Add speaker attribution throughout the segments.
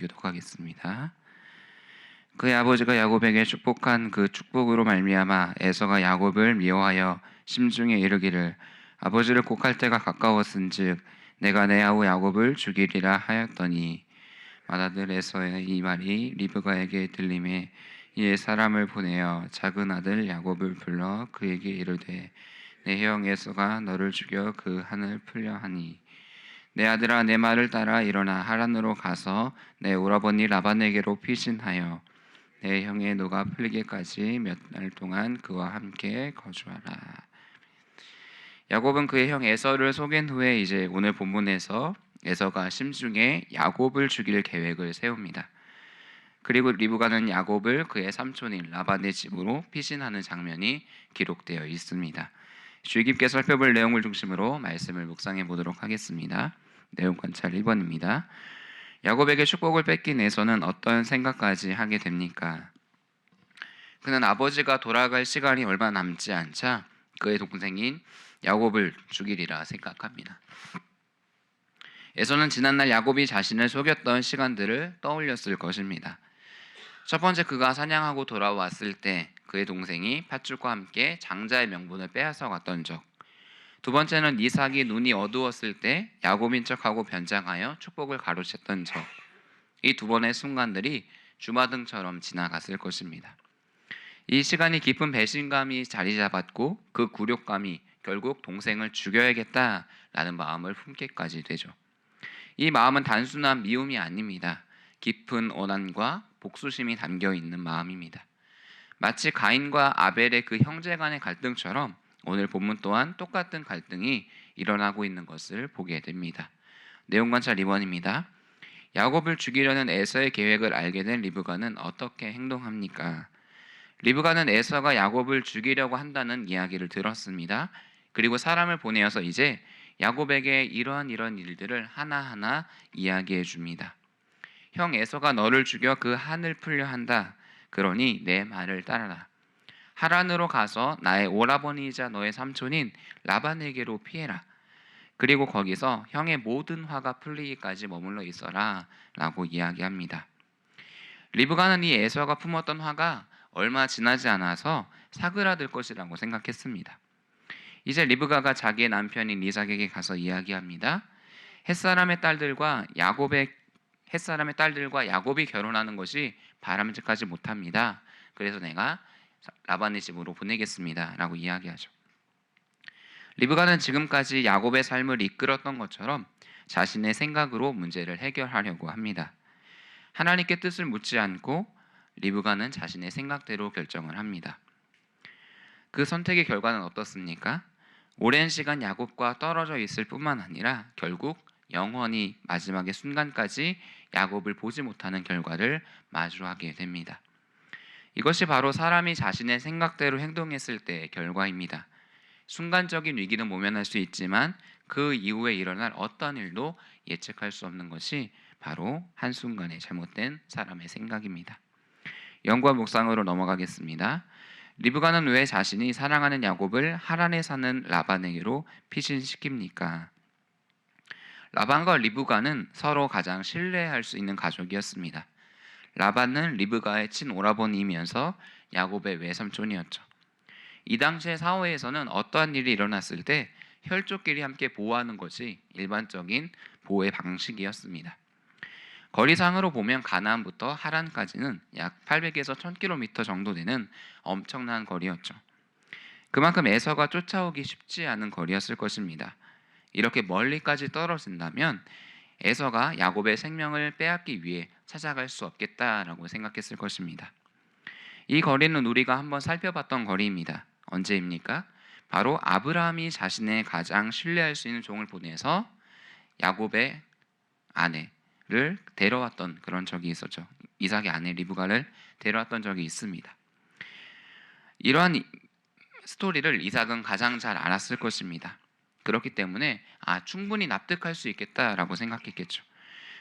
Speaker 1: 교독하겠습니다. 그의 아버지가 야곱에게 축복한 그 축복으로 말미암아 에서가 야곱을 미워하여 심중에 이르기를 아버지를 곡할 때가 가까웠은즉 내가 내 아우 야곱을 죽이리라 하였더니 맏아들 에서의 이 말이 리브가에게 들림에 이에 사람을 보내어 작은 아들 야곱을 불러 그에게 이르되 내 형 에서가 너를 죽여 그 한을 풀려 하니 내 아들아 내 말을 따라 일어나 하란으로 가서 내 오라버니 라반에게로 피신하여 내 형의 노가 풀리기까지 몇 날 동안 그와 함께 거주하라. 야곱은 그의 형 에서를 속인 후에 이제 오늘 본문에서 에서가 심중에 야곱을 죽일 계획을 세웁니다. 그리고 리브가는 야곱을 그의 삼촌인 라반의 집으로 피신하는 장면이 기록되어 있습니다. 주의 깊게 살펴볼 내용을 중심으로 말씀을 묵상해 보도록 하겠습니다. 내용 관찰 1번입니다. 야곱에게 축복을 뺏긴 에서는 어떤 생각까지 하게 됩니까? 그는 아버지가 돌아갈 시간이 얼마 남지 않자 그의 동생인 야곱을 죽이리라 생각합니다. 에서는 지난날 야곱이 자신을 속였던 시간들을 떠올렸을 것입니다. 첫 번째, 그가 사냥하고 돌아왔을 때 그의 동생이 팥죽과 함께 장자의 명분을 빼앗아 갔던 적. 두 번째는 이삭이 눈이 어두웠을 때 야곱인 척하고 변장하여 축복을 가로챘던 적. 이 두 번의 순간들이 주마등처럼 지나갔을 것입니다. 이 시간이 깊은 배신감이 자리 잡았고 그 굴욕감이 결국 동생을 죽여야겠다라는 마음을 품게까지 되죠. 이 마음은 단순한 미움이 아닙니다. 깊은 원한과 복수심이 담겨 있는 마음입니다. 마치 가인과 아벨의 그 형제 간의 갈등처럼 오늘 본문 또한 똑같은 갈등이 일어나고 있는 것을 보게 됩니다. 내용 관찰 2번입니다. 야곱을 죽이려는 에서의 계획을 알게 된 리브가는 어떻게 행동합니까? 리브가는 에서가 야곱을 죽이려고 한다는 이야기를 들었습니다. 그리고 사람을 보내어서 이제 야곱에게 이런 일들을 하나하나 이야기해 줍니다. 형 에서가 너를 죽여 그 한을 풀려 한다. 그러니 내 말을 따르라. 하란으로 가서 나의 오라버니이자 너의 삼촌인 라반에게로 피해라. 그리고 거기서 형의 모든 화가 풀리기까지 머물러 있어라 라고 이야기합니다. 리브가는 이 에서가 품었던 화가 얼마 지나지 않아서 사그라들 것이라고 생각했습니다. 이제 리브가가 자기의 남편인 이삭에게 가서 이야기합니다. 햇사람의 딸들과 야곱이 결혼하는 것이 바람직하지 못합니다. 그래서 내가 라반의 집으로 보내겠습니다 라고 이야기하죠. 리브가는 지금까지 야곱의 삶을 이끌었던 것처럼 자신의 생각으로 문제를 해결하려고 합니다. 하나님께 뜻을 묻지 않고 리브가는 자신의 생각대로 결정을 합니다. 그 선택의 결과는 어떻습니까? 오랜 시간 야곱과 떨어져 있을 뿐만 아니라 결국 영원히 마지막의 순간까지 야곱을 보지 못하는 결과를 마주하게 됩니다. 이것이 바로 사람이 자신의 생각대로 행동했을 때의 결과입니다. 순간적인 위기는 모면할 수 있지만 그 이후에 일어날 어떤 일도 예측할 수 없는 것이 바로 한순간의 잘못된 사람의 생각입니다. 연구와 묵상으로 넘어가겠습니다. 리브가는 왜 자신이 사랑하는 야곱을 하란에 사는 라반에게로 피신시킵니까? 라반과 리브가는 서로 가장 신뢰할 수 있는 가족이었습니다. 라반은 리브가의 친오라버니이면서 야곱의 외삼촌이었죠. 이 당시의 사회에서는 어떠한 일이 일어났을 때 혈족끼리 함께 보호하는 것이 일반적인 보호의 방식이었습니다. 거리상으로 보면 가나안부터 하란까지는 약 800에서 1000km 정도 되는 엄청난 거리였죠. 그만큼 에서가 쫓아오기 쉽지 않은 거리였을 것입니다. 이렇게 멀리까지 떨어진다면 에서가 야곱의 생명을 빼앗기 위해 찾아갈 수 없겠다라고 생각했을 것입니다. 이 거리는 우리가 한번 살펴봤던 거리입니다. 언제입니까? 바로 아브라함이 자신의 가장 신뢰할 수 있는 종을 보내서 야곱의 아내를 데려왔던 그런 적이 있었죠. 이삭의 아내 리브가를 데려왔던 적이 있습니다. 이러한 스토리를 이삭은 가장 잘 알았을 것입니다. 그렇기 때문에 충분히 납득할 수 있겠다라고 생각했겠죠.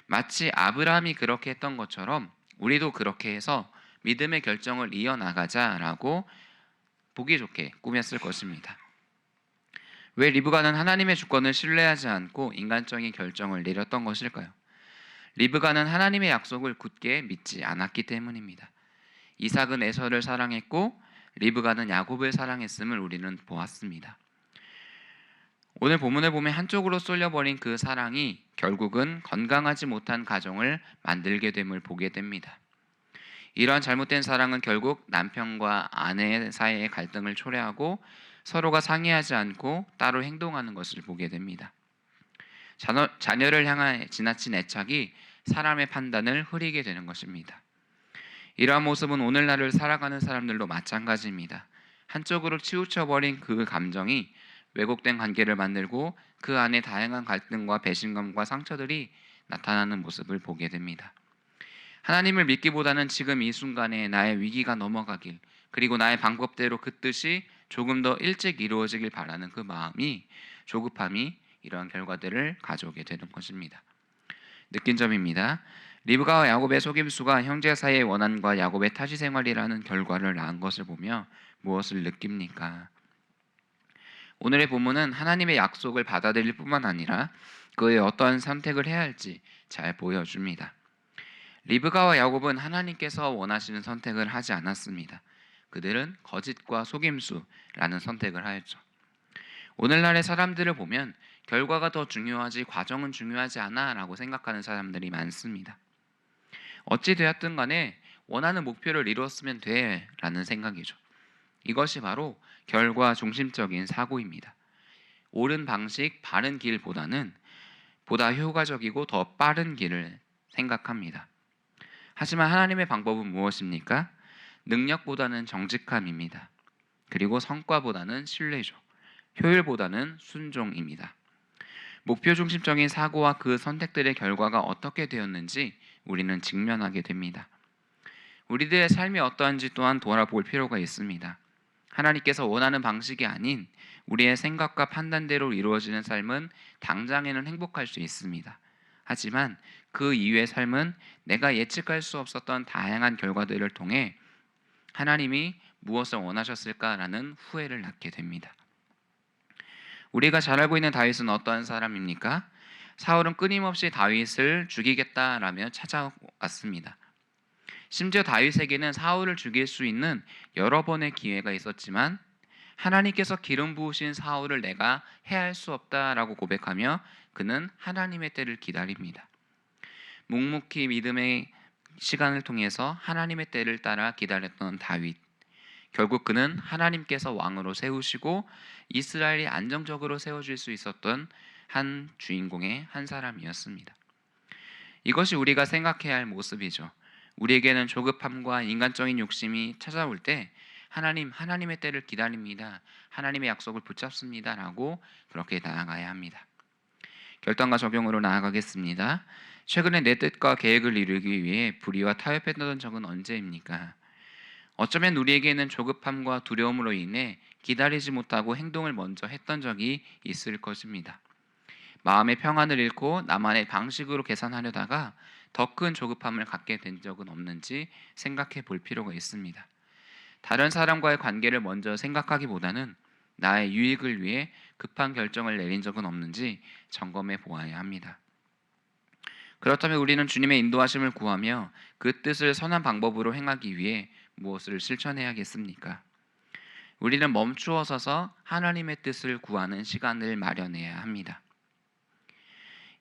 Speaker 1: 마치 아브라함이 그렇게 했던 것처럼 우리도 그렇게 해서 믿음의 결정을 이어나가자라고 보기 좋게 꾸몄을 것입니다. 왜 리브가는 하나님의 주권을 신뢰하지 않고 인간적인 결정을 내렸던 것일까요? 리브가는 하나님의 약속을 굳게 믿지 않았기 때문입니다. 이삭은 에서를 사랑했고 리브가는 야곱을 사랑했음을 우리는 보았습니다. 오늘 본문을 보면 한쪽으로 쏠려버린 그 사랑이 결국은 건강하지 못한 가정을 만들게 됨을 보게 됩니다. 이러한 잘못된 사랑은 결국 남편과 아내 사이의 갈등을 초래하고 서로가 상의하지 않고 따로 행동하는 것을 보게 됩니다. 자녀를 향한 지나친 애착이 사람의 판단을 흐리게 되는 것입니다. 이러한 모습은 오늘날을 살아가는 사람들도 마찬가지입니다. 한쪽으로 치우쳐버린 그 감정이 왜곡된 관계를 만들고 그 안에 다양한 갈등과 배신감과 상처들이 나타나는 모습을 보게 됩니다. 하나님을 믿기보다는 지금 이 순간에 나의 위기가 넘어가길, 그리고 나의 방법대로 그 뜻이 조금 더 일찍 이루어지길 바라는 그 마음이, 조급함이 이러한 결과들을 가져오게 되는 것입니다. 느낀 점입니다. 리브가와 야곱의 속임수가 형제 사이의 원한과 야곱의 타지 생활이라는 결과를 낳은 것을 보며 무엇을 느낍니까? 오늘의 본문은 하나님의 약속을 받아들일 뿐만 아니라 그의 어떠한 선택을 해야 할지 잘 보여줍니다. 리브가와 야곱은 하나님께서 원하시는 선택을 하지 않았습니다. 그들은 거짓과 속임수라는 선택을 하였죠. 오늘날의 사람들을 보면 결과가 더 중요하지 과정은 중요하지 않아 라고 생각하는 사람들이 많습니다. 어찌 되었든 간에 원하는 목표를 이루었으면 돼 라는 생각이죠. 이것이 바로 결과 중심적인 사고입니다. 옳은 방식, 바른 길보다는 보다 효과적이고 더 빠른 길을 생각합니다. 하지만 하나님의 방법은 무엇입니까? 능력보다는 정직함입니다. 그리고 성과보다는 신뢰죠. 효율보다는 순종입니다. 목표 중심적인 사고와 그 선택들의 결과가 어떻게 되었는지 우리는 직면하게 됩니다. 우리들의 삶이 어떠한지 또한 돌아볼 필요가 있습니다. 하나님께서 원하는 방식이 아닌 우리의 생각과 판단대로 이루어지는 삶은 당장에는 행복할 수 있습니다. 하지만 그 이후의 삶은 내가 예측할 수 없었던 다양한 결과들을 통해 하나님이 무엇을 원하셨을까라는 후회를 낳게 됩니다. 우리가 잘 알고 있는 다윗은 어떠한 사람입니까? 사울은 끊임없이 다윗을 죽이겠다라며 찾아왔습니다. 심지어 다윗에게는 사울을 죽일 수 있는 여러 번의 기회가 있었지만 하나님께서 기름 부으신 사울을 내가 해할 수 없다라고 고백하며 그는 하나님의 때를 기다립니다. 묵묵히 믿음의 시간을 통해서 하나님의 때를 따라 기다렸던 다윗. 결국 그는 하나님께서 왕으로 세우시고 이스라엘이 안정적으로 세워질 수 있었던 한 주인공의 한 사람이었습니다. 이것이 우리가 생각해야 할 모습이죠. 우리에게는 조급함과 인간적인 욕심이 찾아올 때 하나님의 때를 기다립니다. 하나님의 약속을 붙잡습니다. 라고 그렇게 나아가야 합니다. 결단과 적용으로 나아가겠습니다. 최근에 내 뜻과 계획을 이루기 위해 불의와 타협했던 적은 언제입니까? 어쩌면 우리에게는 조급함과 두려움으로 인해 기다리지 못하고 행동을 먼저 했던 적이 있을 것입니다. 마음의 평안을 잃고 나만의 방식으로 계산하려다가 더 큰 조급함을 갖게 된 적은 없는지 생각해 볼 필요가 있습니다. 다른 사람과의 관계를 먼저 생각하기보다는 나의 유익을 위해 급한 결정을 내린 적은 없는지 점검해 보아야 합니다. 그렇다면 우리는 주님의 인도하심을 구하며 그 뜻을 선한 방법으로 행하기 위해 무엇을 실천해야겠습니까? 우리는 멈추어 서서 하나님의 뜻을 구하는 시간을 마련해야 합니다.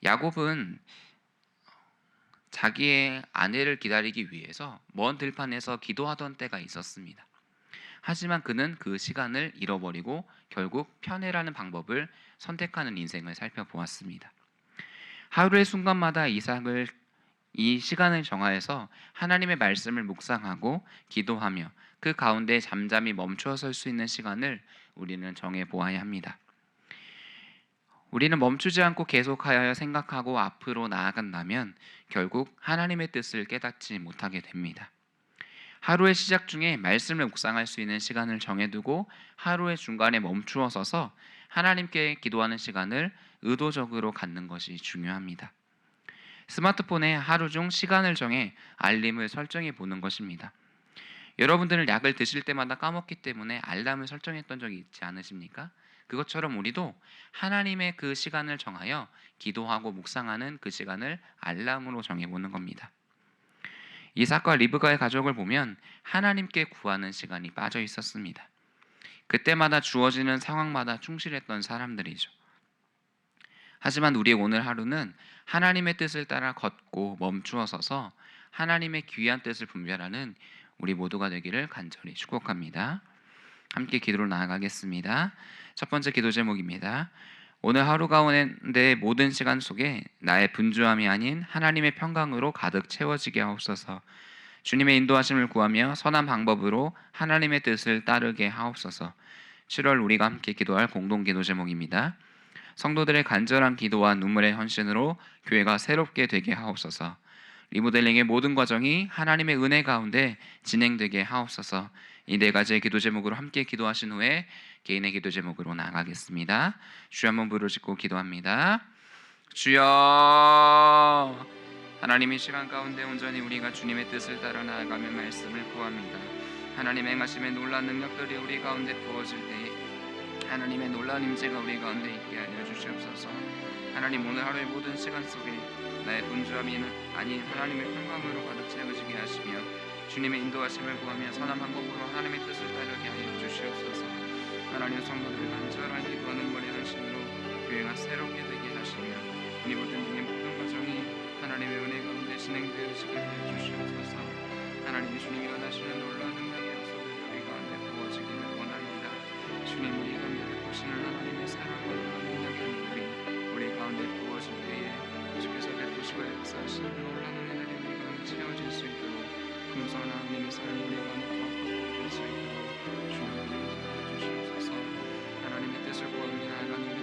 Speaker 1: 야곱은 자기의 아내를 기다리기 위해서 먼 들판에서 기도하던 때가 있었습니다. 하지만 그는 그 시간을 잃어버리고 결국 편애라는 방법을 선택하는 인생을 살펴보았습니다. 하루의 순간마다 이 시간을 정하여서 하나님의 말씀을 묵상하고 기도하며 그 가운데 잠잠히 멈추어 설 수 있는 시간을 우리는 정해 보아야 합니다. 우리는 멈추지 않고 계속하여 생각하고 앞으로 나아간다면 결국 하나님의 뜻을 깨닫지 못하게 됩니다. 하루의 시작 중에 말씀을 묵상할 수 있는 시간을 정해두고 하루의 중간에 멈추어 서서 하나님께 기도하는 시간을 의도적으로 갖는 것이 중요합니다. 스마트폰에 하루 중 시간을 정해 알림을 설정해 보는 것입니다. 여러분들은 약을 드실 때마다 까먹기 때문에 알람을 설정했던 적이 있지 않으십니까? 그것처럼 우리도 하나님의 그 시간을 정하여 기도하고 묵상하는 그 시간을 알람으로 정해보는 겁니다. 이삭과 리브가의 가족을 보면 하나님께 구하는 시간이 빠져 있었습니다. 그때마다 주어지는 상황마다 충실했던 사람들이죠. 하지만 우리의 오늘 하루는 하나님의 뜻을 따라 걷고 멈추어 서서 하나님의 귀한 뜻을 분별하는 우리 모두가 되기를 간절히 축복합니다. 함께 기도로 나아가겠습니다. 첫 번째 기도 제목입니다. 오늘 하루 가운데 모든 시간 속에 나의 분주함이 아닌 하나님의 평강으로 가득 채워지게 하옵소서. 주님의 인도하심을 구하며 선한 방법으로 하나님의 뜻을 따르게 하옵소서. 7월 우리가 함께 기도할 공동 기도 제목입니다. 성도들의 간절한 기도와 눈물의 헌신으로 교회가 새롭게 되게 하옵소서. 리모델링의 모든 과정이 하나님의 은혜 가운데 진행되게 하옵소서. 이 네 가지의 기도 제목으로 함께 기도하신 후에 개인의 기도 제목으로 나아가겠습니다. 주여 한번 부르짖고 기도합니다. 주여, 하나님 이 시간 가운데 온전히 우리가 주님의 뜻을 따라 나아가며 말씀을 구합니다. 하나님 행하심의 놀라운 능력들이 우리 가운데 부어질 때에 하나님의 놀라운 임재가 우리 가운데 있게 하여 주시옵소서. 하나님 오늘 하루의 모든 시간 속에 나의 분주함이 아닌 하나님의 평강으로 가득 채워지게 하시며 주님의 인도하심을 구하며 선한 방법으로 하나님의 뜻을 따르게 하여 주시옵소서. 하나님 성도들의 간절한 기도와 눈물의 헌신으로 교회가 새롭게 되게 하시며 우리 모든 모든 과정이 하나님의 은혜 가운데 진행되어지게 하여 주시옵소서. 하나님이 주님이 원하시는 놀라운 능력의 약속을 우리 가운데 부어지기를 원합니다. 주님 우리 가운데 베푸시는 하나님의 사랑과 능력의 은혜들이 우리 가운데 부어질 때에 주께서 베푸시고 역사하시는 놀라운 은혜들이 우리 가운데 채워질 수 있도록 풍성한 하나님의 삶이 우리 가운데 부어질 수 있도록 주님 은혜를 주시옵소서. 하나님의 뜻을 구하며 나아가는